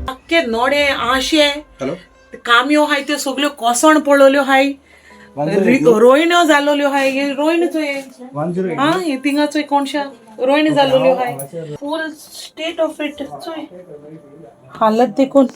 अख्खे नोडे आशे काम्यो हाय त्यो सगळ्यो कोसण पळोल्यो हाय रोहिण्यो जालोल्यो हाय रोहिणीचो हा थिंगाचो कोणशा रोहिणी जालोल्यो हाय फुल स्टेट ऑफ इट हालत देखून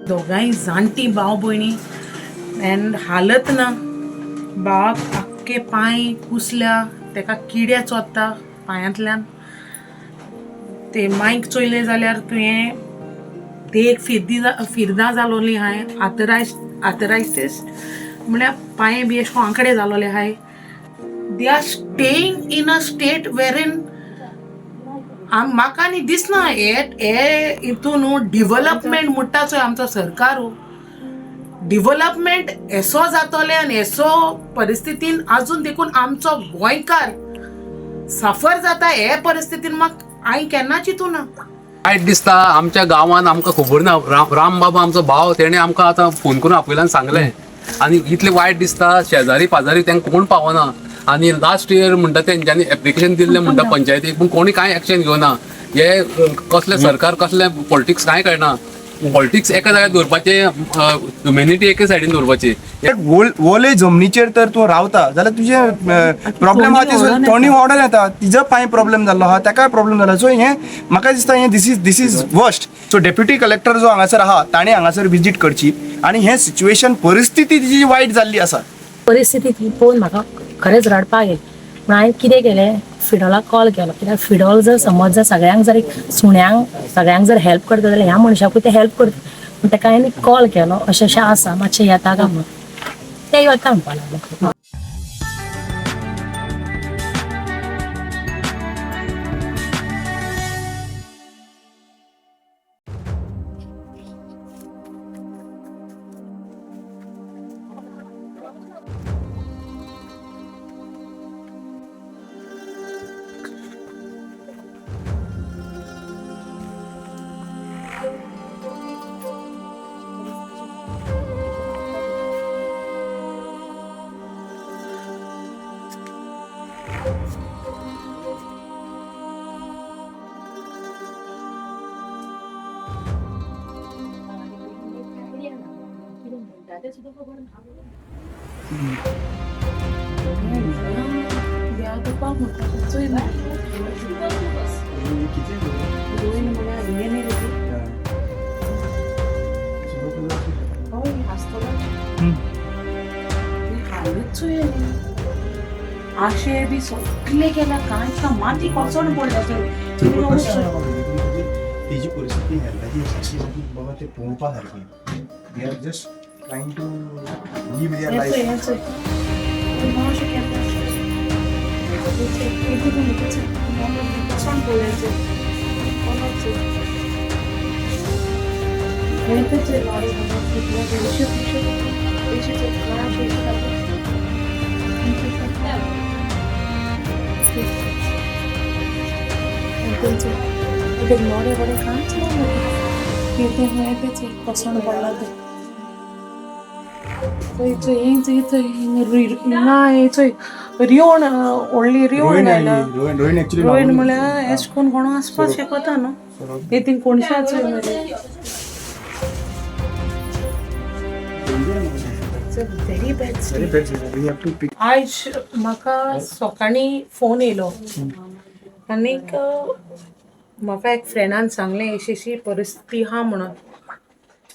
दोगांय जाणटी भाव भयणी एंड हालत ना भावाक आख्खे पांय कुसल्या तेका किडे चोत्ता पांयांतल्यान ते मांयक चोयले जाल्यार तुवें ते एक फिरदां जालोली हाय आर्थरायटीस म्हळ्यार पांय बी अशें आंकडे जालोले हाय they are staying in a state वेरीन म्हाका न्ही दिसना हे हितून डिव्हलपमेंट म्हणटाचो आमचो सरकार डिव्हलपमेंट एसो जातोले आनी एसो परिस्थितीन आजून देखून आमचो गोंयकार सफर जाता हे परिस्थितीन म्हाका हांवें केन्ना चिंतूना वायट दिसता आमच्या गांवांत आमकां खबर ना राम बाबा आमचो भाव तेणे आमकां आतां फोन करून आपयल्यान सांगलें आनी इतलें वायट दिसता शेजारी पाजारी तांकां कोण पावना आनी लास्ट इयर म्हणटा तेंच्यांनी एप्लिकेशन दिल्लें म्हणटा पंचायतीक पूण कोणी कांय एक्शन घेवना हे कसलें सरकार कसलें पॉलिटिक्स कांय कळना पॉलिटिक्स एका जाग्यार दवरपाचें ह्युमॅनिटी एके सायडीन दवरपाची ओले जमनीचेर तर तूं रावता जाल्यार तुजे प्रॉब्लेम आहा ते थोडी ऑर्डर येता तिजो पांय प्रॉब्लेम जाल्लो आहा ताकाय प्रॉब्लेम जाला सो हें म्हाका दिसता हें this is worst so deputy collector जो हांगासर आहा ताणें हांगासर विजीट करची आनी हें सिच्युएशन परिस्थिती तिजी वायट जाल्ली आसा परिस्थिती पळोवन म्हाका खरेंच रडपाक येयलें पूण हांवें कितें केलें फिडोलाक कॉल केलो कित्याक फिडोल जर समज जर सगळ्यांक जर एक सुण्यांक सगळ्यांक जर हेल्प करता जाल्यार ह्या मनशाकूय ते हेल्प करता पूण ताका हांवें कॉल केलो अशें अशें आसा मातशें येता काय म्हणून ते येता म्हणपा लागलो आशे बी सगळे केला कांय माती कोसण पडला तेजी परिस्थिती हेल्थाची सारकी बाबा ते पळोवपा सारकी they are just trying to live their life नोड़े बड़े कांच कोसण पडला ते रिवण व्हडली रिवण आयला रोहिण ऍक्च्युली रोहिण म्हळ्यार एश कोण कोण आसपास शकता न्हू हे तीन कोणशाच व्हेरी बॅड आयज म्हाका सकाळी फोन येयलो आनीक म्हाका एक फ्रेंडान सांगलें अशी परिस्थिती आहा म्हणून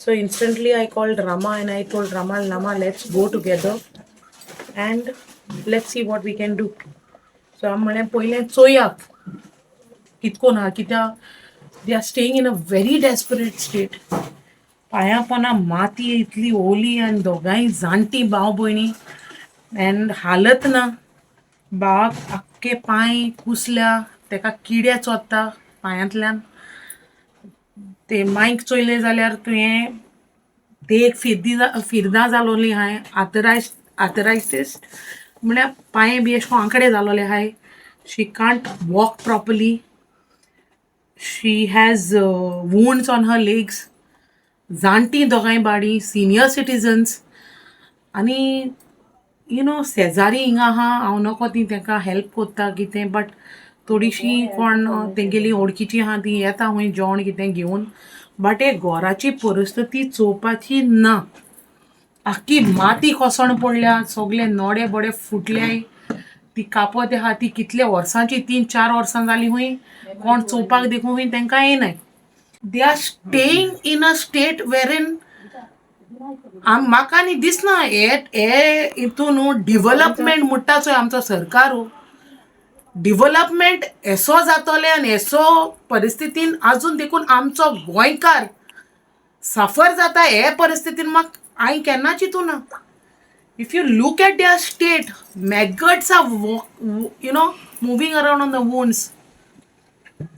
so instantly I called Rama and I told Rama let's go together and let's see what we can do so हांव म्हळें पयलें चोयाक कितकोन आहा कित्याक they are staying in a very desperate state पांयां पोंदा माती इतली ओली आनी दोगांय जाणटी भाव भयणी एंड हालत ना भावाक आख्खे पांय कुसल्या तेका किडे चोत्ता पांयांतल्यान ते मायक चोयले जाल्यार तुवें ते एक फिरदां जालोली हाय आर्थरायटीस म्हळ्यार पांय बी अशें आंकडे जालोले हाय she can't walk properly she has wounds on her legs जाणटी दोगांय बाडी सिनियर सिटीजन्स आनी यू नो शेजारी हिंगा आहा हांव नको ती तांकां हेल्प कोत्ता कितें बट थोडीशीं कोण तेंगेली ओळखीची आहा ती येता हूंय जेवण कितें घेवन बट हे घराची परिस्थिती चोवपाची ना आख्खी माती कोसण पडल्या सगळे नोडे बडे फुटले ती कापत आहा ती कितले वर्सांची 3-4 वर्सां जाली हूंय कोण चोवपाक देखून हूंय तांकां येनाय they are staying in a state वेरीन म्हाका न्ही दिसना हे हितून डिव्हलपमेंट म्हणटा चोय आमचो सरकार डिव्हलपमेंट एसो जातोले आनी एसो परिस्थितीन आजून देखून आमचो गोंयकार सफर जाता हे परिस्थितीन म्हाका हांवें केन्ना चिंतूना if you look at their state maggots are you know moving around on the wounds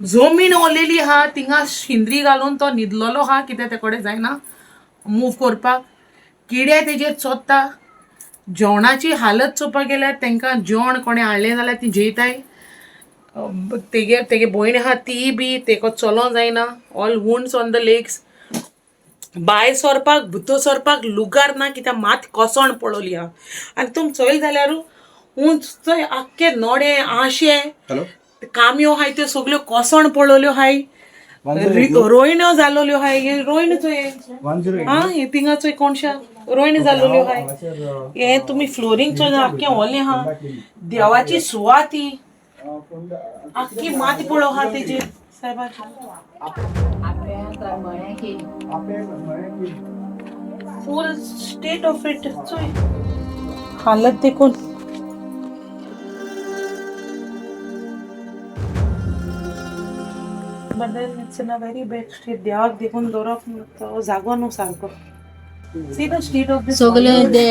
जमीन ओलेली आहा थिंगा शिंद्री घालून तो न्हिदलोलो आहा कितें ते कडेन जायना मूव करपाक किडे तेजेर चोत्ता जेवणाची हालत चोवपाक गेल्यार तांकां जेवण कोणें हाडलें जाल्यार ती जेयताय तेगे भयण आहा ती बी तेका चलों जायना all wounds on the legs भायर सरपाक भितर सरपाक लुगार ना कित्याक मात कोसण पडोली आहा आनी तुम चोयल जाल्यार उंच थंय आख्खे नोडे आशे काम्यो हाय त्यो सगल्यो कोसण पडलोल्यो हाय रोयण्यो जालोल्यो हाय रोयण चोय हे थिंगा चोय कोणशा रोयण जालोल्यो हाय हे तुमी फ्लोरींग चोय आख्खें ओलें आहा देवाची सुवाती आख्खी माती पडो आहा तेजेर सायबाची फुल स्टेट ऑफ इट चोय हालत देखून but then it's in a very bad state देवाक देखून दवरप तो जागो न्हू सारको see the state of this सगळे ते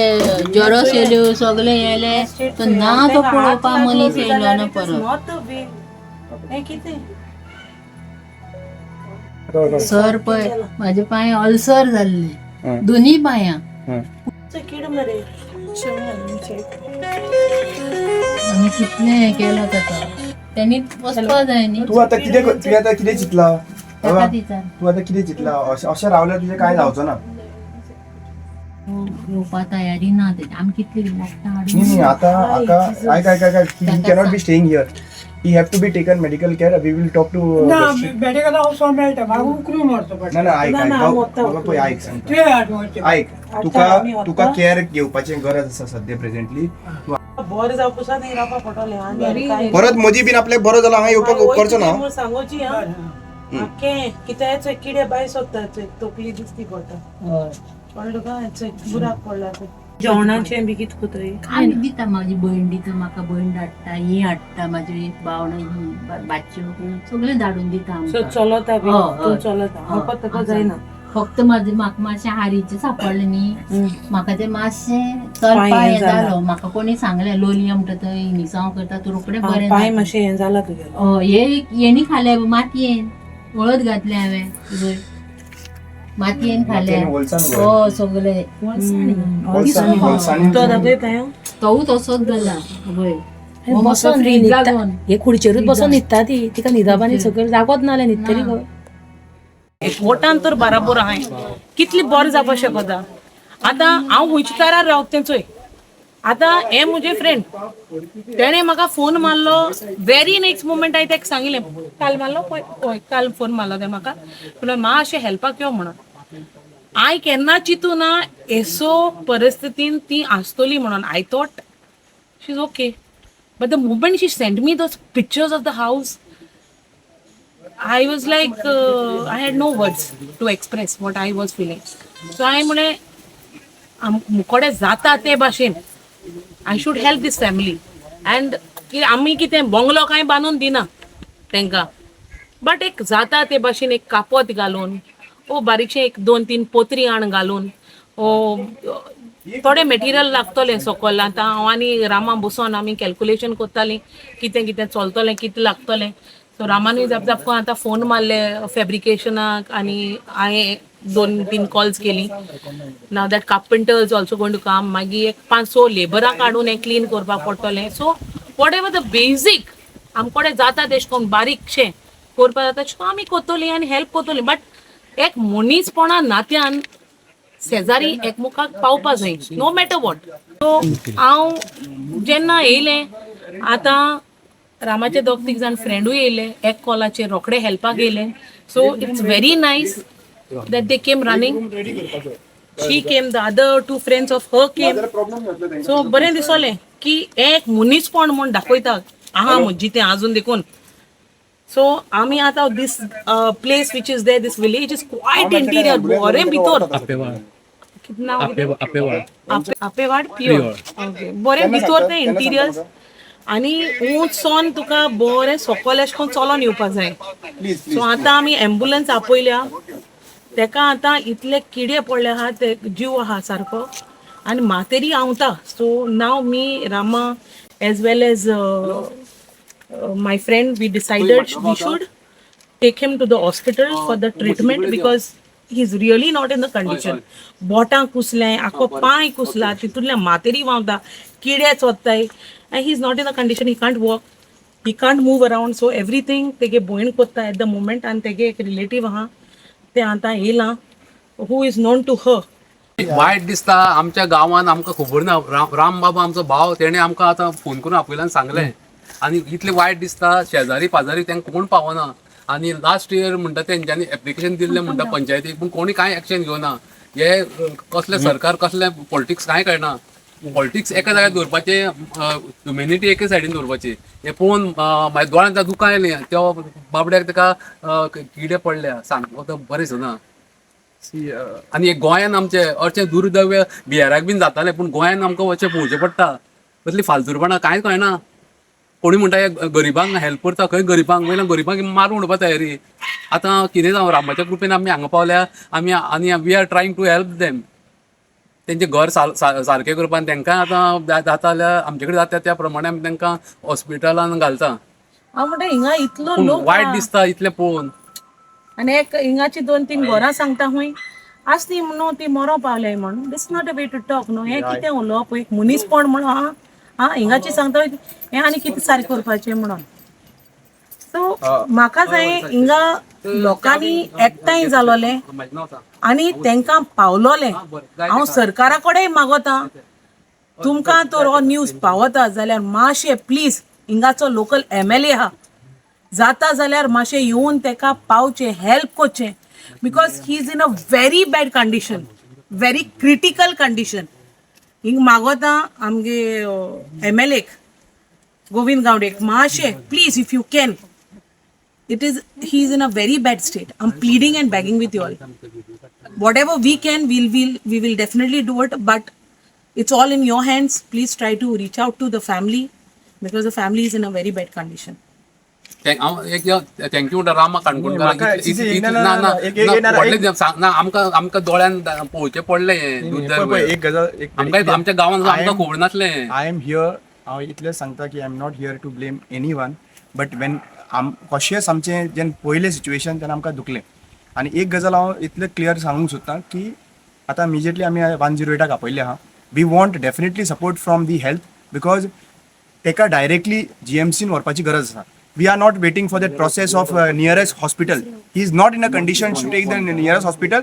ज्वरो येयल्यो सगळे येयले तो ना तो पळोवपा मनीस येयलो ना परत not the way हे कितें सर पळय म्हाजे पांय अल्सर जाल्ले दोनी पांयां किड मरे आमी कितलें हें केलो ताका त्यांनी वचपा जाय न्ही तू आता कितें चिंतला ताका दिता तू आता कितें चिंतला अशें रावल्यार तुजें कांय जावचो ना येवपा तयारी ना तेजी आमी कितली वखदां हाडून नी आतां आयक he cannot be staying here he have to be taken medical care we will talk to medical वचोंक मेळटा म्हाका उकलून व्हरचो पडटा ना आयक सांगता आयक तुका केअर घेवपाची गरज आसा सद्या प्रेझेंटली बरें जावपासून थंय रावपा पडटलें आनी परत मदीं बीन आपल्याक बरो जालो हांगा येवपाक करचो ना सांगोची आख्खें कितें किडे भायर सोदता तकली दिसती पडटा कळ्ळें तुका बुराक पडला जेवणाचें बी कितें कोतरी आनी दिता म्हाजी भयण दिता म्हाका भयण धाडटा ही हाडटा म्हाजी भावणां ही बाच्यो सगळें धाडून दिता सो आमकां चलता बी तूं चलता म्हाका ताका जायना फक्त म्हाका मातशें हारीचें सापडलें न्ही म्हाका तें मातशें चलपा हें जालो म्हाका कोणी सांगलें लोलया म्हणटा थंय मिसांव करता तूं रोखडें बरें पांय मातशें हें जाला तुगेलें हेणी खालें मातयेन हळद घातलें हांवें मातयेन खालें सगळें तो दाखयता तो तसोच जाला पळय बसून हे खुर्चेरूच बसून न्हिदता ती तिका न्हिदप सगळें जागोच नाल्या न्हिदतली गो एकवटान तर बराबर आहाय कितली बरें जावपाक शकता आतां हांव हुंयच्या दारार रावता चोय. आतां हे म्हजे फ्रेंड तेणें म्हाका फोन मारलो व्हेरी नेक्स्ट मोमेंट हांवें ताका सांगिल्लें काल मारलो पळय काल फोन मारलो तें म्हाका म्हणून मातशें हेल्पाक यो म्हणून. हांवें केन्ना चिंतूना एसो परिस्थितीन ती आसतली म्हणून. I thought she is okay but the moment she send me those pictures of the house I was like, I had no words to express what I was feeling. So I म्हणे मुकोडे जाता ते भाशेन I should help this family. And आमी कितें bungalow कांय बांदून दिना तेंकां. बट एक जाता ते भाशेन एक कापोत घालून ओ बारीकशें एक 2-3 पोतरी आण घालून ओ थोडे मेटेरियल लागतले सकयल. आतां हांव आनी रामा बसोन आमी कॅल्क्युलेशन करतालीं कितें कितें चलतलें कितें लागतलें. सो रामानूय जाप आतां फोन मारले फॅब्रिकेशनाक आनी हांवें 2-3 कॉल्स केली. Now that carpenters also going to come. मागीर एक 5-6 लेबराक हाडून हें क्लीन करपाक पडटलें. So whatever the basic आमकोडे जाता तेश कोन्न बारीकशें करपाक जाता तशें आमी करतलीं आनी हेल्प करतलीं. बट एक मनीसपणा नात्यान शेजारी एकमुखाक पावपा जाय नो मॅटर वॉट. सो हांव जेन्ना येयलें आतां रामाचे 2-3 जाण फ्रेंडूय येयले एक कॉलाचेर रोखडे हेल्पाक येयले. So it's very nice that they came running. She came, the other 2 friends of her came. So बरें दिसोलें की एक मनीसपण म्हूण दाखयता आहा म्हजी तें आजून देखून. सो आमी आतां this place which is there this village is quite interior बरें भितर कितें नांव आपेवाड प्युअर ओके बरें भितर तें इंटिरियर्स आनी ऊंच सोन तुका बरें सकयल अशें करून चलोन येवपाक जाय. सो आतां आमी एम्बुलन्स आपयल्या तेका आतां इतले किडे पडले आहा ते जीव आहा सारको आनी मातेरी आवता. So now me Rama as well as my friend we decided we should take him to the hospital for the treatment because he is really not in the condition. बोटां कुसलें आखो पांय कुसला तितूंतल्या मातेरी वावता किडे चोत्ताय and he is not in the condition, he can't walk, he can't move around. So everything तेगे भयण कोत्ता at the moment and तेगे एक रिलेटिव आहा ते आतां येयलां who is known to her. वायट दिसता आमच्या गांवांत आमकां खबर ना. राम बाबा आमचो भाव तेणें आमकां आतां फोन करून आपयल्यान सांगलें आनी इतलें वायट दिसता. शेजारी पाजारी तांकां कोण पावना आनी लास्ट इयर म्हणटा तेंच्यांनी एप्लिकेशन दिल्लें म्हणटा पंचायतीक पूण कोणी कांय एक्शन घेवना. हे कसलें सरकार कसलें पॉलिटिक्स कांय कळना. पॉलिटिक्स एका जाग्यार दवरपाचे ह्युमॅनिटी एके सायडीन दवरपाची. हे पळोवन म्हाज्या दोळ्यांत दुकां येलें त्या बाबड्याक ताका किडे पडल्या सांगपाक बरें दिसना. आनी एक गोंयान आमचे अशें दुर्दैव्य बिहाराक बीन जातालें पूण गोंयान आमकां अशें पळोवचें पडटा. कसली फालतूरपणां कांयच कळना. कोणी म्हणटा हे गरिबांक हेल्प करता खंय गरिबांक वयल्यान गरिबांक मारून उडोवपा तयारी. आतां कितें जावं रामाच्या कृपेन आमी हांगा पावल्या आमी आनी we are trying to help them. तेंचें घर सारकें करपा आनी तांकां आतां जाता जाल्यार आमचे कडेन जाता त्या प्रमाणे आमी तांकां हॉस्पिटलान घालता. हांव म्हणटा हिंगा इतलो लोक वायट दिसता इतलें पळोवन. आनी एक हिंगाची 2-3 घरां सांगता हूंय आसती न्हू ती मरो पावले म्हणून. This not a way to talk न्हू. हें कितें उलोवप एक मनीसपण म्हणून आं हिंगाची सांगता हें आनी कितें सारकें करपाचें म्हणून. सो म्हाका जाय हिंगा लोकांनी एकठांय जालोलें आनी तांकां पावलोलें. हांव सरकारा कडेन मागोता तुमकां तर हो न्यूज पावता जाल्यार मातशें प्लीज हिंगाचो लोकल MLA आहा जाता जाल्यार मातशें येवन ताका पावचें हेल्प करचें because he is in a very bad condition very critical condition. हिंग मागोता आमगे MLA गोविंद गावडेक मातशें please if you can. It is, he is in a very bad state. I'm pleading and begging with you all. Whatever we can, we will definitely do it. But it's all in your hands. Please try to reach out to the family because the family is in a very bad condition. Thank you Rama Kankonkar. आमकां दोळ्यान पळोवचें पडलें हें दुर्दैव. आमच्या गांवांत आमकां खबर नासलें. I am here. हांव इतलें सांगता की I am not here to blame anyone but when कशेंच आमचें जेन्ना पयलें सिच्युएशन तेन्ना आमकां दुखलें. आनी एक गजाल हांव इतलें क्लियर सांगूंक सोदतां की आतां इमिजिएटली आमी 108 आपयलें आहा. We want definitely support from the health because ताका डायरेक्टली GMCन व्हरपाची गरज आसा. we are not waiting for that process of nearest hospital. He is not in a condition to take the nearest hospital.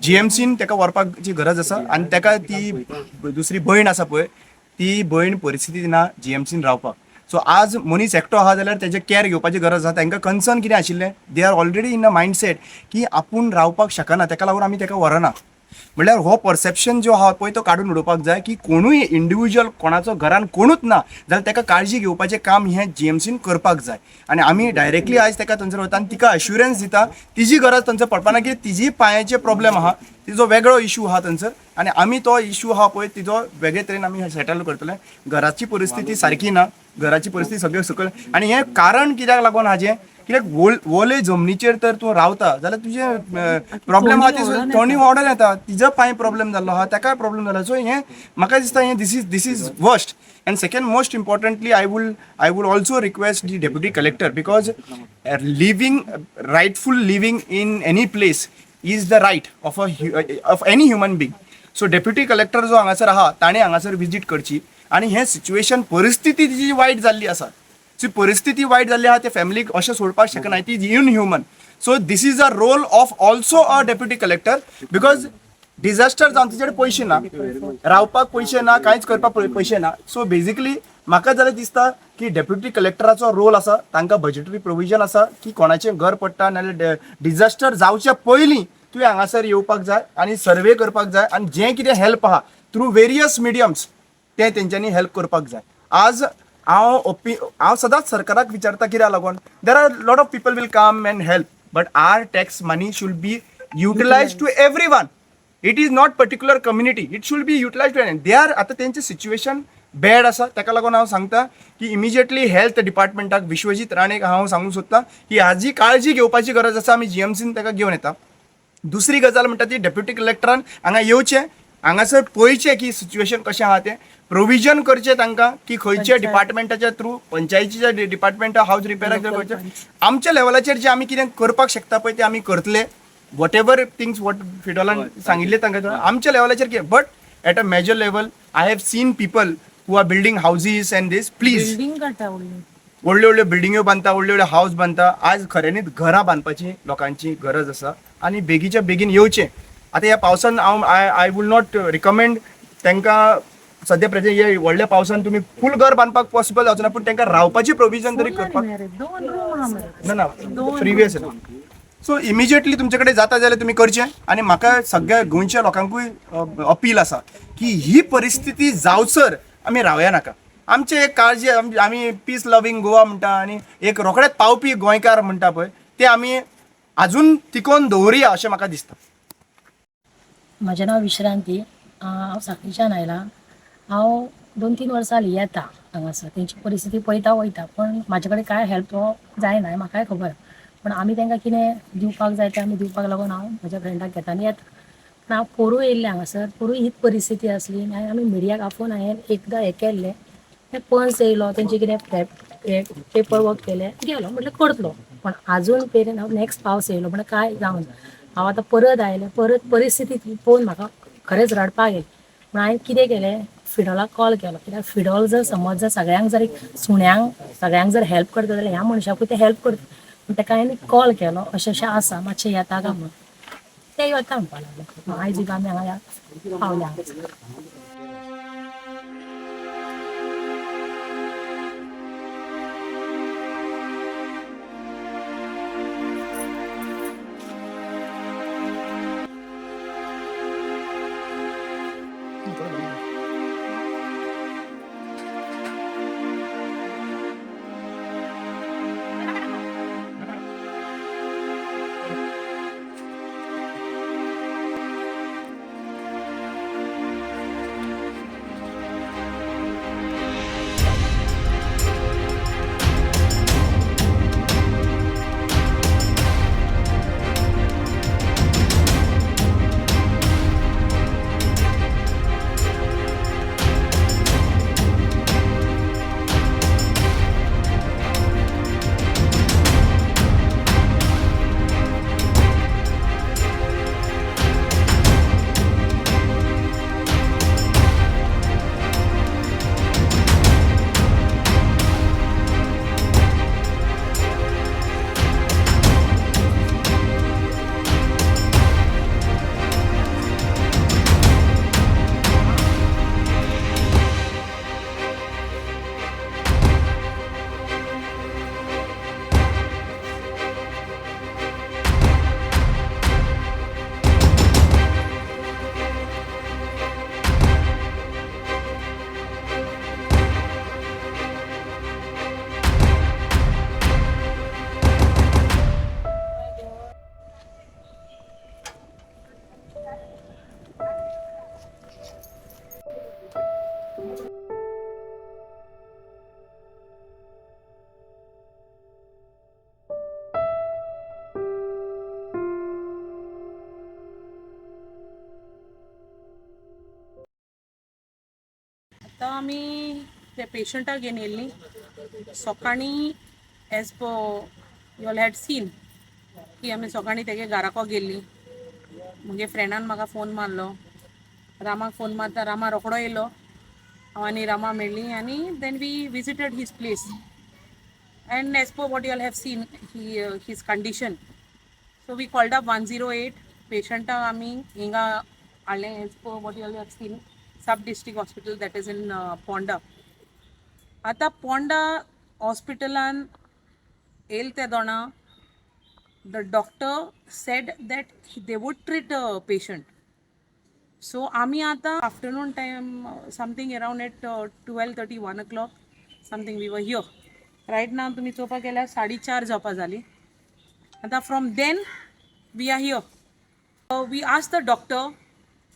GMCन तेका व्हरपाची गरज आसा आनी तेका ती दुसरी भयण आसा पळय ती भयण परिस्थिती ना GMCन रावपाक. सो आज मनीस एकटो आहा जाल्यार तेजे केअर घेवपाची गरज आसा. तांकां कन्सर्न कितें आशिल्लें, they are already in a mindset की आपूण रावपाक शकना, तेका लागून आमी तेका व्हरना. म्हणल्यार हो परसेप्शन जो आहा पळय तो काडून उडोवपाक जाय की कोणूय इंडिविज्युअल कोणाचो घरान कोणूच ना जाल्यार तेका काळजी घेवपाचें काम हें GMCन करपाक जाय. आनी आमी डायरेक्टली आयज तेका थंयसर वता आनी तिका अश्युरन्स दिता तिजी गरज थंयसर पडपाना की तिजी पांयाचे प्रॉब्लेम आहा, तिजो वेगळो इशू आहा थंयसर आनी आमी तो इशू आहा पळय तिजो वेगळे तरेन आमी सेटल करतले. घराची परिस्थिती सारकी ना, घराची परिस्थिती सगळ्यो सकयल आनी हें कारण कित्याक लागून हाजें कित्याक वोले जमनीचेर तर तूं रावता जाल्यार तुजे प्रॉब्लेम आहा ती थोडी ऑर्डर येता, तिजो पांय प्रॉब्लेम जाल्लो आहा, ताकाय प्रॉब्लेम जाला. सो हें म्हाका दिसता हें this is worst. And second most importantly I would also request the deputy collector because living rightful living in any place is the right of any human being. So deputy collector जो हांगासर आहा ताणें हांगासर visit करची आनी हें situation परिस्थिती तिजी वायट जाल्ली आसा. सो परिस्थिती वायट जाल्ली आहा ते फॅमिलीक अशें सोडपाक शकना, it is inhuman. So this is a role of also a deputy collector because disaster जावन तिचे कडेन पयशे ना, रावपाक पयशे ना, कांयच करपाक पयशे ना. सो बेजिकली म्हाका जाल्यार दिसता की डेप्युटी कलेक्टराचो रोल आसा, तांकां बजेटरी प्रोविजन आसा की कोणाचें घर पडटा नाल्यार डिझास्टर जावच्या पयलीं तुवें हांगासर येवपाक जाय आनी सर्वे करपाक जाय आनी जें कितें हेल्प आहा थ्रू वेरियस मिडियम्स तें तेंच्यांनी हेल्प करपाक जाय. आज हांव सदांच सरकाराक विचारता कित्याक लागून there are lot of people will come and help but our tax money should be utilise to everyone. It is not particular community, it should be utilise to they are. आतां तेंचें situation bad आसा ताका लागून हांव सांगता की immediately health डिपार्टमेंटाक Vishwajeet राणेक हांव सांगूंक सोदतां की हाजी काळजी घेवपाची गरज आसा. आमी GMCन ताका घेवन येता. दुसरी गजाल म्हणटा ती डेप्युटी कलेक्टरान हांगा येवचें, हांगासर पळयचें की सिच्युएशन कशें आहा तें, प्रोविजन करचें तांकां की खंयच्या डिपार्टमेंटाच्या थ्रू पंचायतीच्या डिपार्टमेंटा हावज रिपेराक करचें. आमच्या लेवलाचेर जे आमी कितें करपाक शकता पळय तें आमी करतले. वॉट एवर थिंग्स वॉट फिडॉलान सांगिल्ले तांकां आमच्या लेवलाचेर कितें. But at a major level I have seen people who are building houses and these please व्हडल्यो व्हडल्यो बिल्डिंग्यो बांदता, व्हडल्यो व्हडल्यो हावज बांदता. आज खऱ्यांनीच घरां बांदपाची लोकांची गरज आसा आनी बेगीच्या बेगीन येवचें. आतां ह्या पावसान हांव आय वूल नॉट रिकमेंड तांकां सद्या प्रेझेंट हे व्हडल्या पावसान तुमी फूल घर बांदपाक पॉसिबल जावचें ना पूण तांकां रावपाची प्रोविजन तरी करपाक ना प्रिवियस ना. सो इमिजिएटली तुमचे कडेन जाता जाल्यार तुमी करचें. आनी म्हाका सगळ्या गोंयच्या लोकांकूय अपील आसा की ही परिस्थिती जावसर आमी रावया नाका. आमचे एक काळजी आमी पीस लविंग गोवा म्हणटा आनी एक रोखडेच पावपी गोंयकार म्हणटा पळय ते आमी आजून तिकोवन दवरुया अशें म्हाका दिसता. म्हजें नांव विश्रांती, हांव सांखळीच्यान आयलां. हांव 2-3 वर्सां जालीं येता हांगासर, तेंची परिस्थिती पळयता वयता पूण म्हाजे कडेन कांय हेल्प तो जायना म्हाकाय खबर. पूण आमी तांकां कितें दिवपाक जाय तें आमी दिवपाक लागून हांव म्हज्या फ्रेंडाक घेता आनी येता. पूण हांव पोरूं येयल्लें हांगासर, पोरूं हीच परिस्थिती आसली आनी आमी मिडियाक आफोवन हांवें एकदां हें केल्लें. पंच येयलो, तेंचे कितें पेपर वर्क केलें, गेलो म्हटल्यार करतलो. पण आजून पेरेन हांव नेक्स्ट पावस येयलो म्हण कांय जावन हांव आतां परत आयलें. परत परिस्थिती पळोवन म्हाका खरेंच रडपाक येलें. पूण हांवें कितें केलें, फिडॉलाक कॉल केलो. कित्याक फिडॉल जर समज जर सगळ्यांक जर सुण्यांक सगळ्यांक जर हेल्प करता जाल्यार ह्या मनशाकूय ते हेल्प करता. पूण ताका हांवें कॉल केलो अशें अशें आसा, मातशें येता काय म्हणून. ते येता म्हणपाक लागले. आयज आमी हांगा पावल्या हांगासर. आतां आमी ते पेशंटाक घेवन येयल्लीं सकाळीं as per you all had seen की आमी सकाळीं तेगे घराको गेल्लीं. म्हगे फ्रेंडान म्हाका फोन मारलो, रामाक फोन मारता, रामा रोखडो येयलो. हांव आनी रामा मेळ्ळीं आनी then we visited his place. And as per what you all have seen, his condition. So we called up 108 patient आमी हिंगा हाडलें as per what you all have seen, sub-district hospital that is in Ponda. आतां पोंडा हॉस्पिटलान येयले ते दोना the doctor said that they would treat a patient. So आमी आतां afternoon time something around at 12:30 1 o'clock something we were here. Right now तुमी चोवपाक गेल्यार 4:30 जावपा जाली. आतां from then we are here. We ask the doctor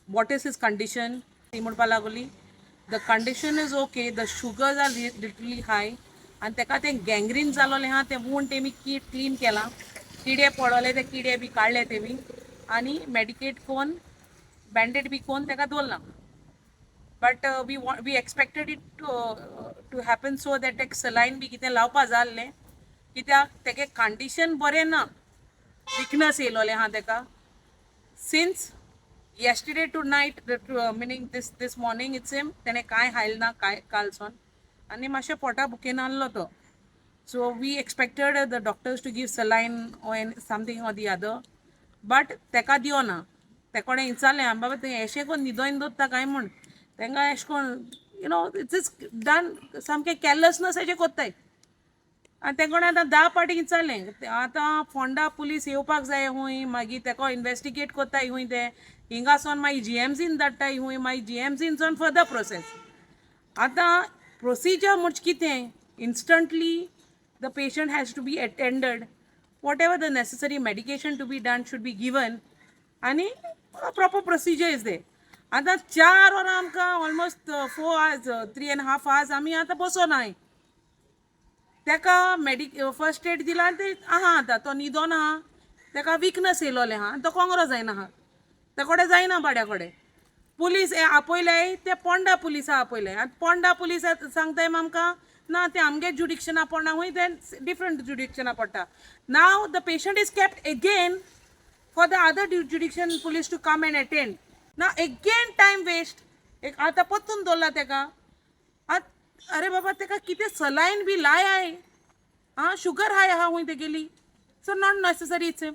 what is his condition. ती म्हणपा लागली the condition is okay, the sugars are literally high आनी तेका तें गँग्रीन जालोलें आहा तें वूंड तेमी क्लीन केलां. किडे पडोले ते किडे बी काडले तेमी आनी मेडिकेट कोन्न बँडेड बी कोन्न तेका दवरलां. But we expected it to happen so that एक सलाइन बी कितें लावपा जाय आसलें कित्याक तेगे कंडिशन बरें ना, विकनस येयलोलें आहा तेका. Since yesterday to night, meaning this morning it's him, तेणें कांय खायलें ना कालसून आनी मातशें पोटा बुकेन आसलो तो. So we expected the doctors to give saline or something or the other, but तेका दिवना. तेका कोणें विचारलें हांव बाबा तें अशें कोन्न न्हिदोवन दवरता काय म्हूण. तेंकां अशें कोन्न you know it's is done सामकें केरलेसनस अशें कोत्ताय. आनी तें कोणें आतां 10 पाटी विचारलें. आतां फोंडा पुलीस येवपाक जाय हूंय, मागीर तेका इन्वेस्टिगेट कोत्ताय हूंय ते हिंगासोन मागीर GMCन धाडटाय हूंय, मागीर GMCनसून फर्दर प्रोसेस. आतां प्रोसिजर म्हणजे कितें, instantly the patient has to be attended, whatever the necessary medication to be done should be given आनी प्रॉपर प्रोसिजर इज दे. आतां 4 वरां आमकां ऑलमोस्ट 4 hours 3.5 hours आमी आतां बसोन आहाय. तेका फर्स्ट एड दिला आनी ते आहा आतां तो न्हिदोन आहा, तेका विकनस येयलोलें आहा आनी तो कोंगरो जायना आहा. ते कोडे जायना बाड्या कोडे. पुलीस आपयल्याय ते पोंडा पुलिसा आपयले आनी पोंडा पुलीस सांगताय आमकां ना ते आमगे जुडिक्शना पडना हूंय, तें डिफरंट जुडिक्शना पडटा. Now the patient is kept again for the other jurisdiction police to come and attend. ना अगेन टायम वेस्ट. एक आतां पत्तून दवरला तेका. अरे बाबा तेका कितें सलायन बी लाय आं, शुगर हाय आहा हूंय तेगेली. सो नॉट नेसेसरी इट्स हिम.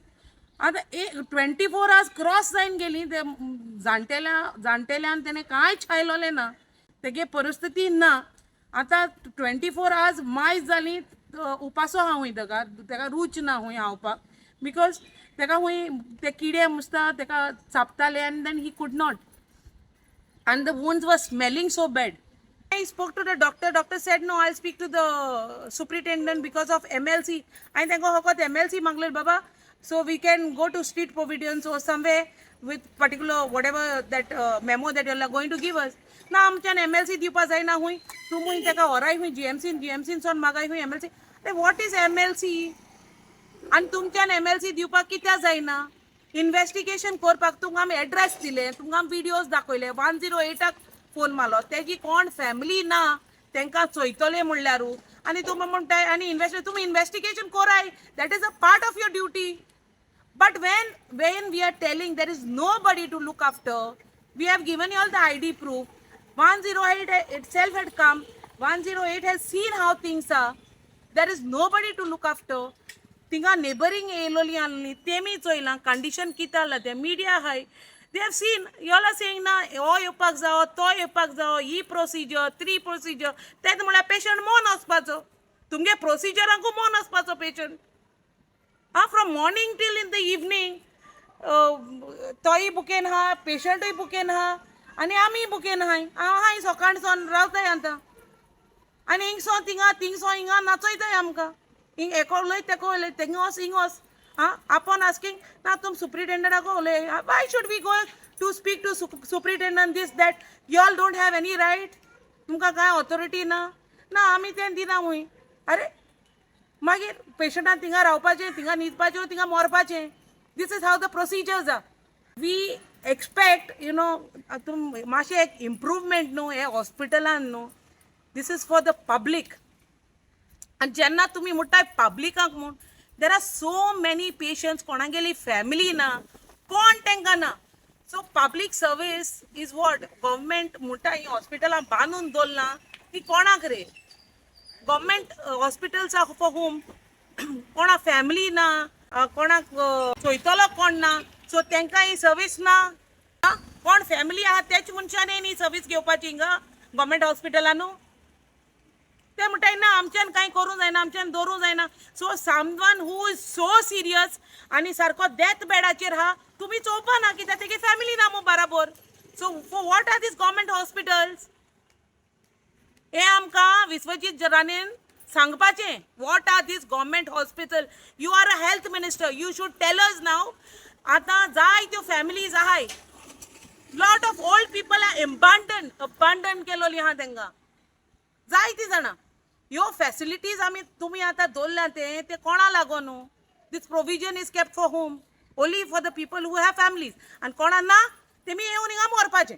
आतां 24 hours क्रॉस जायन गेली. ते जाणटेल्यान तेणें कांयच खायलोलें ना, तेगे परिस्थिती ना. आतां 24 hours मायज जालीं उपासो आहा हूंय तेका रूच ना हूंय हावपाक बिकॉज तेका हूंय ते किडे मुसता तेका चापताले आनी then he could not and the wounds were smelling so bad. I spoke to the doctor. Doctor said no, I'll speak to the superintendent because of MLC. I think hokot MLC manglel baba, so we can go to street providence or somewhere with particular whatever that memo that you are going to give us. ना आमच्यान MLC दिवपा जायना हूंय. तुमूय तेका व्हराय हूंय GMCन सोन मागाय हूंय MLC. what is MLC? आनी तुमच्यान MLC दिवपाक कित्याक जायना? इन्वेस्टिगेशन करपाक तुमकां आमी एड्रेस दिले, तुमकां विडियोज दाखयले, 108 फोन मारलो, तेजी कोण फॅमिली ना तेंकां चोयतले म्हणल्यारू आनी तुमी म्हणटाय आनी तुमी इन्वेस्टिगेशन कोराय. That is a part of your duty. But when we are telling there is nobody to look after, we have given you all the ID proof. 108 itself had come. 108 has seen how things are. There is nobody to look after. थिंगा neighbouring येयलोली आसली तेमी चोयलां condition कितें आसलां तें media हाय. They have seen योला सेंग ना हो येवपाक जावो तो येवपाक जावो, ही प्रोसिजर 3 प्रोसिजर. तेच म्हळ्यार पेशंट मोन वचपाचो. तुमगे प्रोसिजराकूय मोन वचपाचो patient. From morning till in the evening तोय बुकेन आहा, पेशंटूय बुकेन आहा आनी आमी बुकेन आहाय. हांव हाय सकाळसून रावताय आतां आनी हिंगसो थिंगसो हिंगा नाचयताय आमकां. हिंग एको उलय तेको उलय थिंगा वच हिंग वच. अपॉन आस्किंग ना तुम सुप्रिटेंडंटाको उलय. Why should we go to speak to superintendent this that you all don't have any right? तुमकां कांय ऑथॉरिटी ना? ना आमी तें दिना हूंय. अरे मागीर पेशंटान थिंगा रावपाचें, थिंगा न्हिदपाचें, थिंगा मरपाचें. This is how the procedures are. We expect you know मातशें एक इम्प्रूवमेंट न्हू हे हॉस्पिटलान न्हू. This is for the public. आनी जेन्ना तुमी म्हणटाय पब्लिकाक म्हूण there are so many patients कोणागेली फॅमिली ना, कोण तांकां ना. So public service is what government म्हणटा ही हॉस्पिटलां बांदून दवरलां ती कोणाक रे. Government hospitals are for home. कोणा फॅमिली ना, कोणाक चोयतलो कोण ना, सो तांकां ही सर्वीस ना. कोण फॅमिली आहा तेच मनशान न्ही सर्वीस घेवपाची हिंगा गव्हर्मेंट हॉस्पिटलानू. ते म्हणटाय ना आमच्यान कांय करूं जायना, आमच्यान दवरूं जायना. So someone who is so serious आनी सारको डेथ बेडाचेर आहा तुमी चोवपाना कित्याक तेगे फॅमिली ना मू बराबर. So for what are these government hospitals. हे आमकां विश्वजीत राणेन सांगपाचें. What are these government hospital. You are a health minister, you should tell us now. आतां जायत्यो फॅमिलीज आहाय, lot of old people are abandon केलोली आहा तांकां जायतीं जाणां. ह्यो फॅसिलिटीज तुमी आतां दवरल्या ते कोणा लागून न्हू. This provision is kept for home only for the people who have families. आनी कोणा ना तेमी येवन हिंगा मरपाचें.